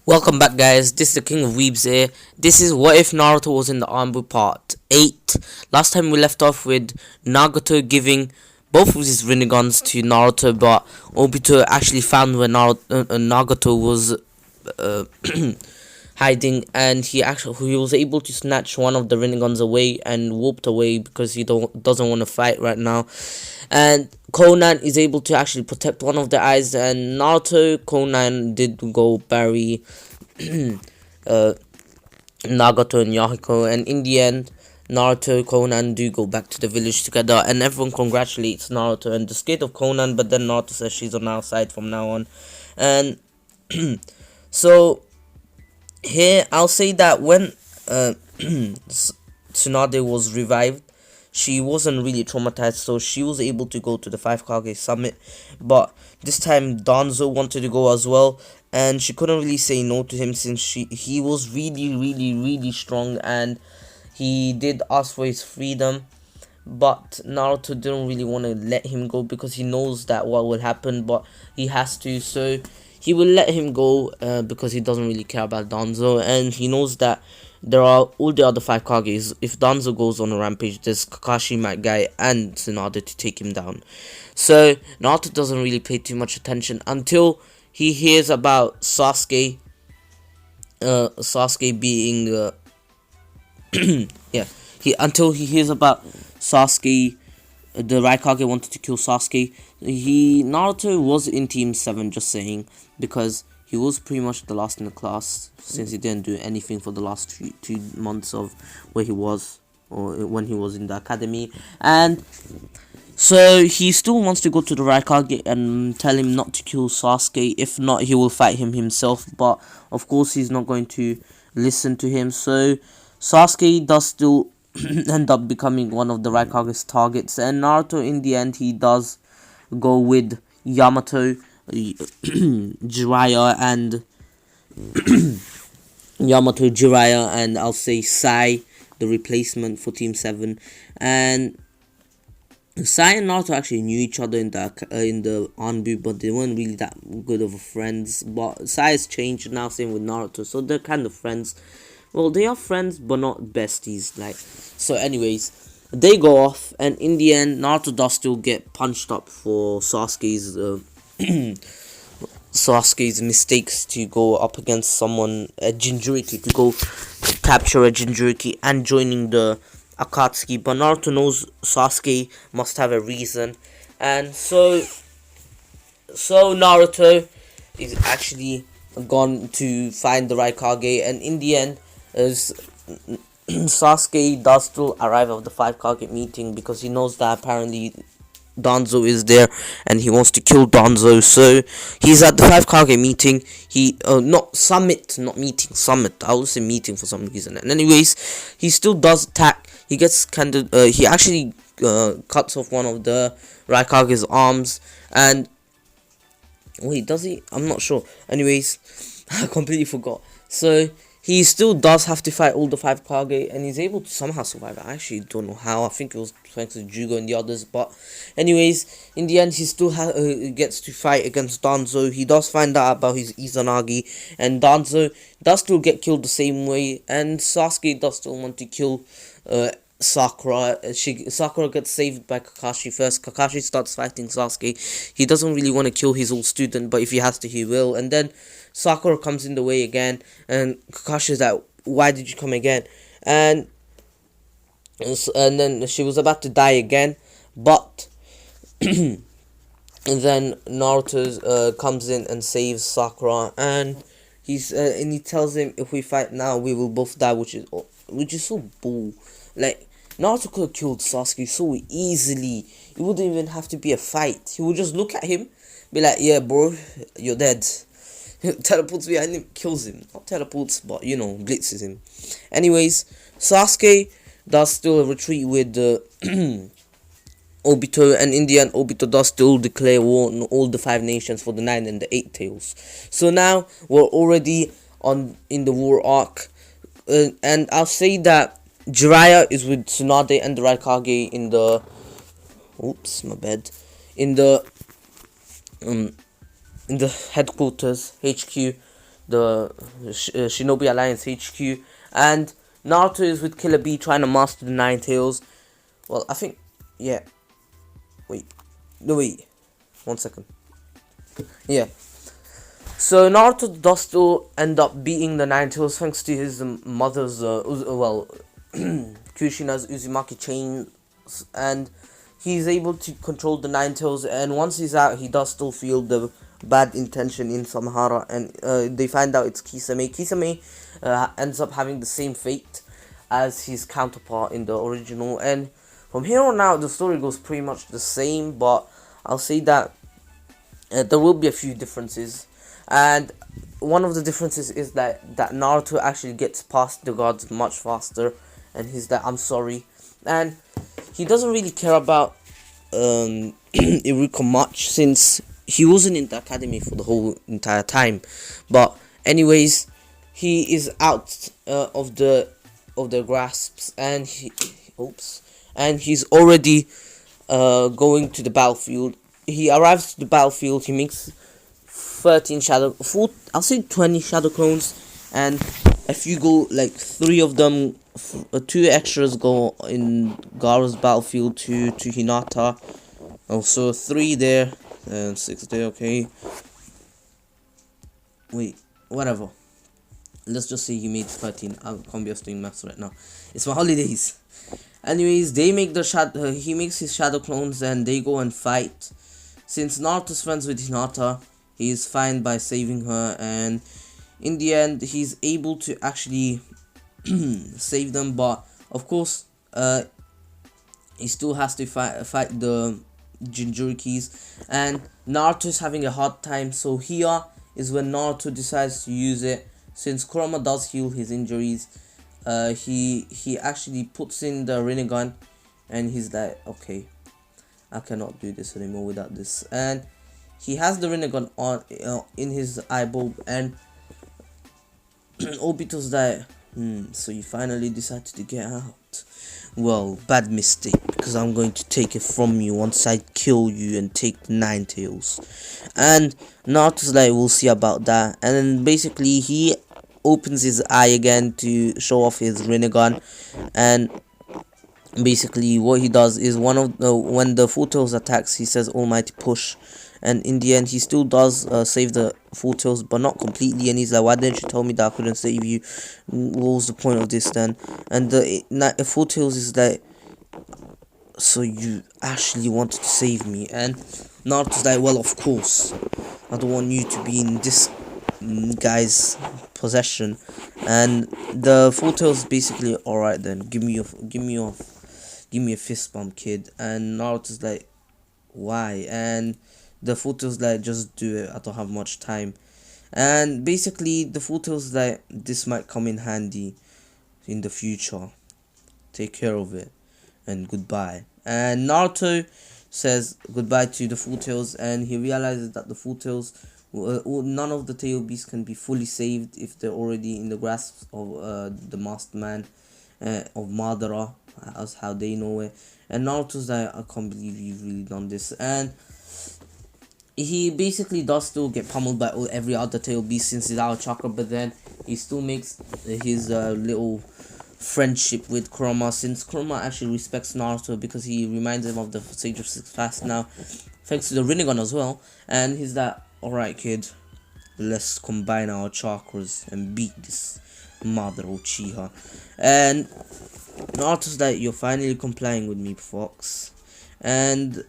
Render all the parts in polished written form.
Welcome back, guys. This is the King of Weebs here. This is what if Naruto was in the Anbu part 8. Last time we left off with Nagato giving both of his Rinneguns to Naruto, but Obito actually found where Nagato was hiding, and he was able to snatch one of the Rinneguns away and whooped away because he doesn't want to fight right now. And Conan is able to actually protect one of the eyes, and Conan did go bury Nagato and Yahiko, and in the end Conan do go back to the village together, and everyone congratulates Naruto and the skate of Conan, but then Naruto says she's on our side from now on. And so here I'll say that when Tsunade was revived, she wasn't really traumatized, so she was able to go to the 5 Kage summit. But this time Danzo wanted to go as well, and she couldn't really say no to him since he was really strong, and he did ask for his freedom. But Naruto didn't really want to let him go because he knows that what will happen, but he has to, so he will let him go because he doesn't really care about Danzo, and he knows that there are all the other 5 Kages. If Danzo goes on a rampage, there's Kakashi, Might Guy, and Tsunade to take him down. So Naruto doesn't really pay too much attention until he hears about Sasuke. Sasuke being until he hears about Sasuke. The Raikage wanted to kill Sasuke. Naruto was in Team 7, just saying, because he was pretty much the last in the class since he didn't do anything for the last two months of where he was, or when he was in the academy. And so he still wants to go to the Raikage and tell him not to kill Sasuke. If not, he will fight him himself. But of course he's not going to listen to him. So Sasuke does still end up becoming one of the Raikage's targets, and Naruto in the end he does go with Yamato, Jiraiya, and I'll say Sai, the replacement for Team 7. And Sai and Naruto actually knew each other in the Anbu, but they weren't really that good of friends. But Sai has changed now, same with Naruto, so they're kind of friends. Well, they are friends, but not besties. So anyways, they go off, and in the end, Naruto does still get punched up for Sasuke's mistakes to go up against someone, a Jinchuriki, to go capture a Jinchuriki and joining the Akatsuki. But Naruto knows Sasuke must have a reason, and so Naruto is actually gone to find the Raikage, and in the end, as Sasuke does still arrive at the 5 Kage meeting because he knows that apparently Danzo is there and he wants to kill Danzo. So he's at the 5 Kage meeting. Summit. I would say meeting for some reason. And anyways, he still does attack. He gets he actually cuts off one of the Raikage's arms. And wait, does he? I'm not sure. Anyways, I completely forgot. So he still does have to fight all the 5 Kage, and he's able to somehow survive. I actually don't know how. I think it was thanks to Jugo and the others. But anyways, in the end, he still gets to fight against Danzo. He does find out about his Izanagi, and Danzo does still get killed the same way. And Sasuke does still want to kill Sakura. Sakura gets saved by Kakashi first. Kakashi starts fighting Sasuke. He doesn't really want to kill his old student, but if he has to, he will. And then Sakura comes in the way again, and Kakashi is like, "Why did you come again?" And then she was about to die again, but and then Naruto comes in and saves Sakura, and he tells him, "If we fight now, we will both die," which is so bull. Like, Naruto could have killed Sasuke so easily. It wouldn't even have to be a fight. He would just look at him, be like, "Yeah, bro, you're dead." Teleports behind him, kills him. Not teleports, but blitzes him. Anyways, Sasuke does still retreat with Obito, and in the end, Obito does still declare war on all the 5 nations for the 9 and the 8 tails. So now we're already in the war arc, and I'll say that Jiraiya is with Tsunade and the Raikage in the in the headquarters HQ the Shinobi Alliance HQ, and Naruto is with Killer Bee trying to master the Nine Tails. Well, I think, yeah. Wait, no wait, 1 second. Yeah. So Naruto does still end up beating the Nine Tails thanks to his mother's, Kushina's Uzumaki chains, and he's able to control the Nine Tails. And once he's out, he does still feel the bad intention in Samhara, and they find out it's Kisame. Kisame ends up having the same fate as his counterpart in the original, and from here on out the story goes pretty much the same, but I'll say that there will be a few differences. And one of the differences is that Naruto actually gets past the gods much faster, and he's like, I'm sorry, and he doesn't really care about Iruka much, since he wasn't in the academy for the whole entire time. But anyways, he is out of their grasps, and he's already going to the battlefield. He arrives to the battlefield. He makes 20 shadow clones, and if you go, like, 3 of them, 2 extras go in Gaara's battlefield to Hinata, also 3 there and 6 there. Okay, wait, whatever, let's just say he made 13. I can't be doing maths right now, it's my holidays. Anyways, they make he makes his shadow clones, and they go and fight. Since Naruto's friends with Hinata, he is fine by saving her, and in the end he's able to actually save them. But of course he still has to fight the Jinchurikis, and Naruto is having a hard time. So here is when Naruto decides to use it. Since Kurama does heal his injuries, he actually puts in the Rinnegan, and he's like, okay, I cannot do this anymore without this, and he has the Rinnegan on in his eyeball, and Obito's like, so you finally decided to get out. Well, bad mistake, because I'm going to take it from you once I kill you and take the Nine Tails. And Naruto's like, we'll see about that. And then basically he opens his eye again to show off his Rinnegan, and basically what he does is when the Full Tails attacks, he says Almighty Push, and in the end he still does save the Full Tails, but not completely. And he's like, why didn't you tell me that I couldn't save you? What was the point of this then? And the Full Tails is like, so you actually wanted to save me? And Naruto's like, well, of course, I don't want you to be in this guy's possession. And the Full Tails basically, alright then, give me a fist bump, kid. And Naruto's like, why? And the Full Tails like, just do it, I don't have much time. And basically the Full Tails like, this might come in handy in the future, take care of it, and goodbye. And Naruto says goodbye to the Full Tails, and he realizes that the Full Tails, none of the tail beasts can be fully saved if they're already in the grasp of the masked man of Madara, as how they know it. And Naruto's like, I can't believe you've really done this. And he basically does still get pummeled by every other tail beast since he's out of chakra, but then he still makes his little friendship with Kurama, since Kurama actually respects Naruto because he reminds him of the Sage of Six Paths now, thanks to the Rinnegan as well. And he's like, alright kid, let's combine our chakras and beat this Mother Uchiha. And Naruto's like, you're finally complying with me, Fox. And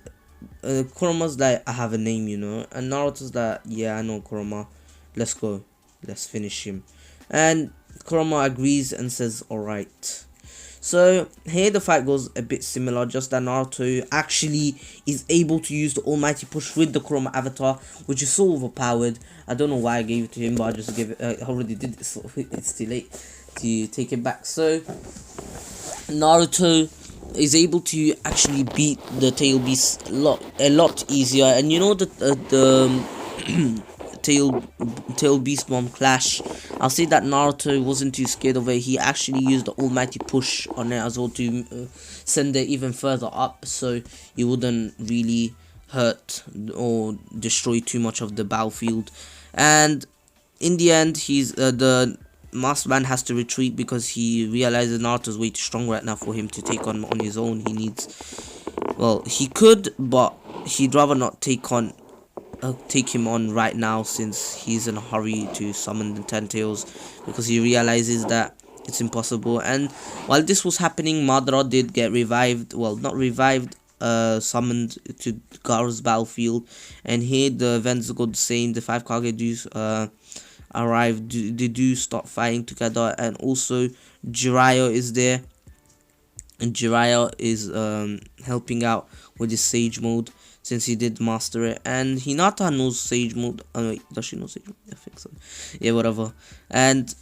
Kurama's like, I have a name, you know. And Naruto's like, yeah, I know, Kurama, let's go, let's finish him. And Kurama agrees and says, alright. So here the fight goes a bit similar, just that Naruto actually is able to use the Almighty Push with the Kurama avatar, which is so overpowered. I don't know why I gave it to him, but I just gave it. I already did it, so it's too late to take it back. So Naruto is able to actually beat the tail beast a lot easier. And you know the tail beast bomb clash, I'll say that Naruto wasn't too scared of it. He actually used the Almighty Push on it as well to send it even further up, so it wouldn't really hurt or destroy too much of the battlefield. And in the end, the Master Man has to retreat because he realizes Naruto's way too strong right now for him to take on his own. He needs, well, he could, but he'd rather not take him on right now, since he's in a hurry to summon the 10 tails, because he realizes that it's impossible. And while this was happening, Madara did get revived, well, not revived, summoned to Gaara's battlefield. And here the events go the same. The 5 Kage do arrive, they do start fighting together. And also Jiraiya is there, and Jiraiya is helping out with his Sage mode, since he did master it. And Hinata knows Sage mode. Oh wait, does she know Sage mode? I think so. Yeah, whatever. And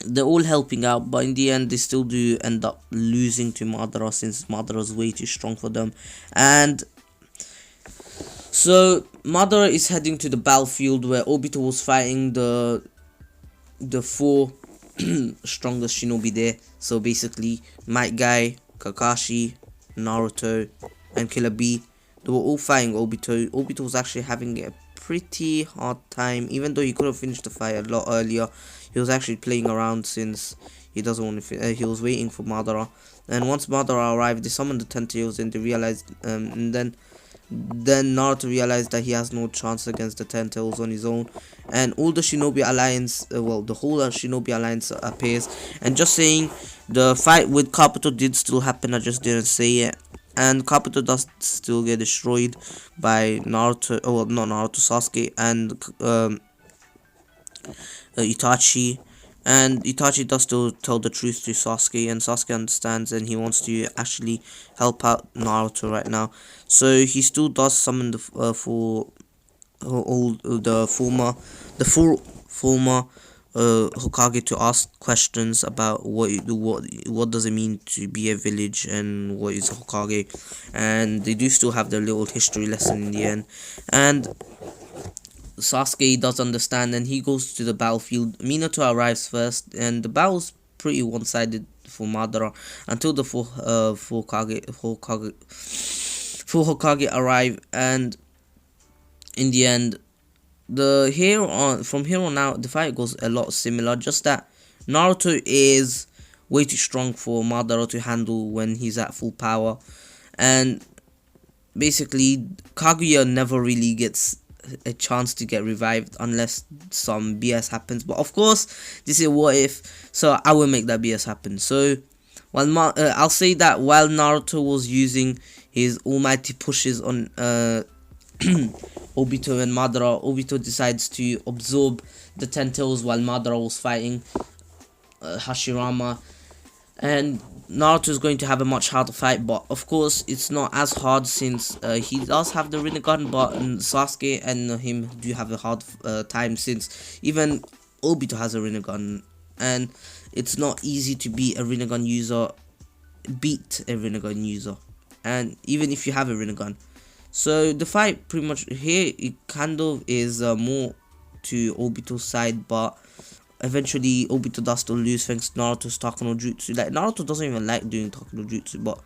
they're all helping out, but in the end they still do end up losing to Madara, since Madara's way too strong for them. And so Madara is heading to the battlefield where Obito was fighting the 4 strongest shinobi there. So basically Might Guy, Kakashi, Naruto, and Killer Bee, they were all fighting Obito. Obito was actually having a pretty hard time, even though he could have finished the fight a lot earlier. He was actually playing around, since he doesn't want to. He was waiting for Madara, and once Madara arrived, they summoned the 10 tails, and they realized, and then Naruto realized that he has no chance against the 10 tails on his own. And all the Shinobi Alliance, well, the whole Shinobi Alliance appears. And just saying, the fight with Kabuto did still happen, I just didn't say it. And Kabuto does still get destroyed by Naruto, oh well, not Naruto, Sasuke, and Itachi. And Itachi does still tell the truth to Sasuke, and Sasuke understands, and he wants to actually help out Naruto right now. So he still does summon the former Hokage to ask questions about what does it mean to be a village, and what is Hokage. And they do still have their little history lesson in the end. And Sasuke does understand, and he goes to the battlefield. Minato arrives first, and the battle's pretty one-sided for Madara until the full Hokage arrive. And in the end, from here on out, the fight goes a lot similar, just that Naruto is way too strong for Madara to handle when he's at full power. And basically, Kaguya never really gets a chance to get revived unless some BS happens. But of course, this is what if, so I will make that BS happen. So while I'll say that while Naruto was using his almighty pushes on Obito and Madara, Obito decides to absorb the 10 tails while Madara was fighting Hashirama. And Naruto is going to have a much harder fight, but of course it's not as hard, since he does have the Rinnegan, but Sasuke and him do have a hard time, since even Obito has a Rinnegan, and it's not easy to beat a Rinnegan user, and even if you have a Rinnegan. So the fight pretty much here, it kind of is more to Obito's side, but eventually Obito does still lose thanks to Naruto's Taka no Jutsu. Like, Naruto doesn't even like doing Taka no Jutsu, but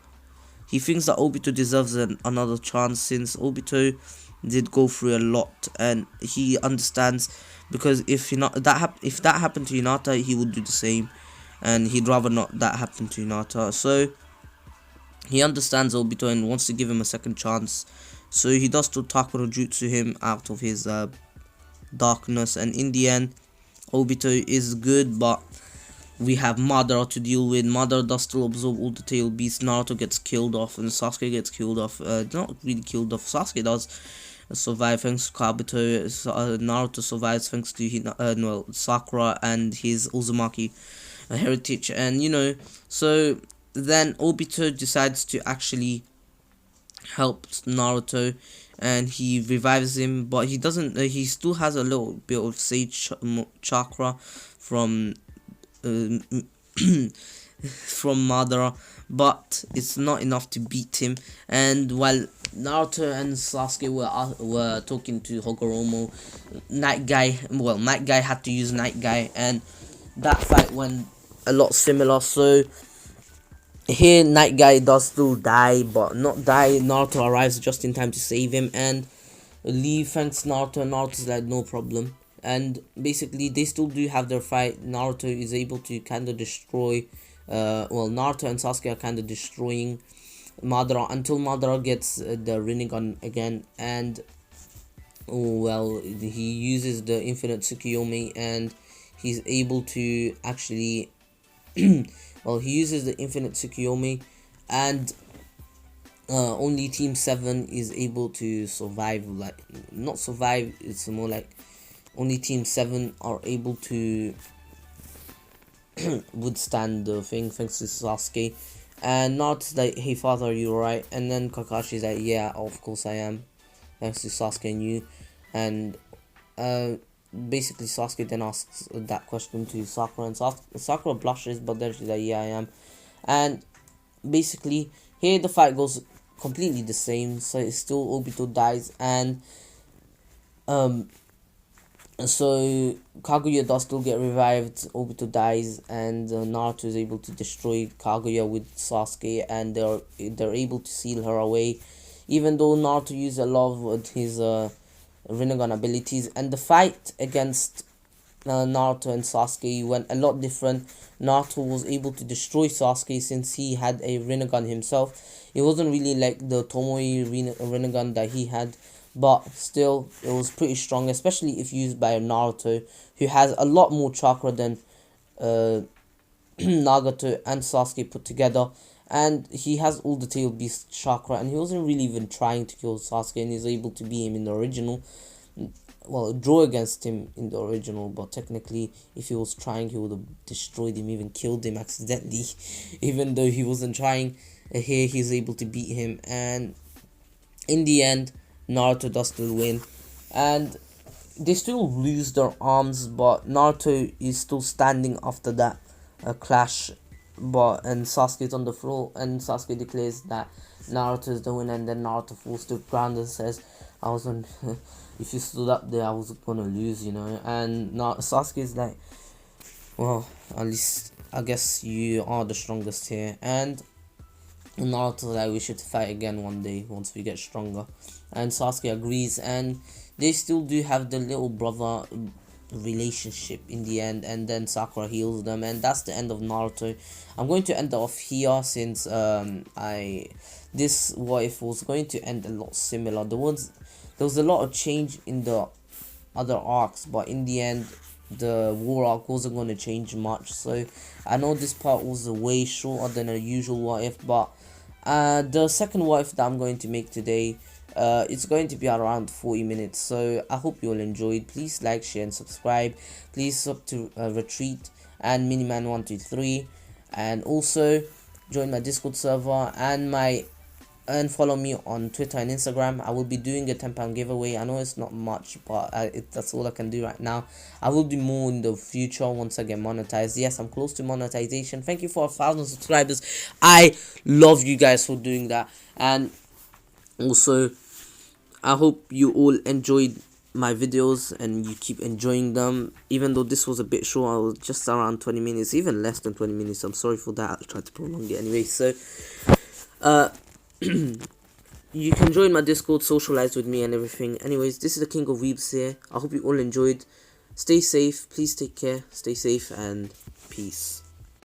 he thinks that Obito deserves another chance, since Obito did go through a lot, and he understands, because if that happened to Hinata, he would do the same, and he'd rather not that happen to Hinata. So he understands Obito and wants to give him a second chance. So he does still Taka no Jutsu him out of his darkness, and in the end, Obito is good, but we have Madara to deal with. Madara does still absorb all the tail beasts. Naruto gets killed off, and Sasuke gets killed off. Not really killed off. Sasuke does survive thanks to Kabuto. Naruto survives thanks to Sakura and his Uzumaki heritage. And so then Obito decides to actually help Naruto, and he revives him, but he doesn't. He still has a little bit of Sage chakra from Madara, but it's not enough to beat him. And while Naruto and Sasuke were talking to Hagoromo, Might Guy had to use Night Guy, and that fight went a lot similar. So here, Night Guy does still die, but not die. Naruto arrives just in time to save him and leave thanks Naruto. And Naruto's like, no problem. and basically they still do have their fight. Naruto is able to kind of destroy well, Naruto and Sasuke are kind of destroying Madara until Madara gets the Rinnegan again, and well, he uses the infinite Tsukuyomi, and he's able to actually well, he uses the infinite Tsukuyomi, and only Team 7 is able to survive. Like, not survive, it's more like only Team 7 are able to withstand the thing, thanks to Sasuke. And Naruto's like, hey father, are you alright? And then Kakashi's like, yeah, of course I am, thanks to Sasuke and you. And basically Sasuke then asks that question to Sakura, and Sakura blushes, but then she's like, yeah, I am. And basically here the fight goes completely the same, so it's still Obito dies, and so Kaguya does still get revived, Obito dies, and Naruto is able to destroy Kaguya with Sasuke, and they're able to seal her away, even though Naruto used a lot of his Rinnegan abilities. And the fight against Naruto and Sasuke went a lot different. Naruto was able to destroy Sasuke since he had a Rinnegan himself. It wasn't really like the Tomoe Rinnegan that he had, but still it was pretty strong, especially if used by Naruto, who has a lot more chakra than Nagato and Sasuke put together. And he has all the tail beast chakra, and he wasn't really even trying to kill Sasuke, and he's able to beat him in the original. Well, draw against him in the original, but technically if he was trying, he would have destroyed him, even killed him accidentally. Even though he wasn't trying, here he's able to beat him, and in the end Naruto does still win, and they still lose their arms, but Naruto is still standing after that clash. And Sasuke's on the floor, and Sasuke declares that Naruto is the winner, and then Naruto falls to the ground and says, I was on if you stood up there, I was gonna lose, you know. And now Sasuke's like, well, at least I guess you are the strongest here. And Naruto's like, we should fight again one day once we get stronger. And Sasuke agrees, and they still do have the little brother relationship in the end, and then Sakura heals them, and that's the end of Naruto. I'm going to end off here, since this what if was going to end a lot similar. There was a lot of change in the other arcs, but in the end the war arc wasn't going to change much. So I know this part was way shorter than a usual what if, but the second what if that I'm going to make today, it's going to be around 40 minutes. So I hope you all enjoyed. Please like, share and subscribe. Please sub to Retreat and Miniman123, and also join my Discord server and follow me on Twitter and Instagram. I will be doing a £10 giveaway. I know it's not much, but that's all I can do right now. I will do more in the future once I get monetized. Yes, I'm close to monetization. Thank you for 1,000 subscribers. I love you guys for doing that. And also, I hope you all enjoyed my videos and you keep enjoying them. Even though this was a bit short, I was just around 20 minutes, even less than 20 minutes. I'm sorry for that. I'll try to prolong it anyway. So, you can join my Discord, socialize with me and everything. Anyways, this is the King of Weebs here. I hope you all enjoyed. Stay safe. Please take care. Stay safe and peace.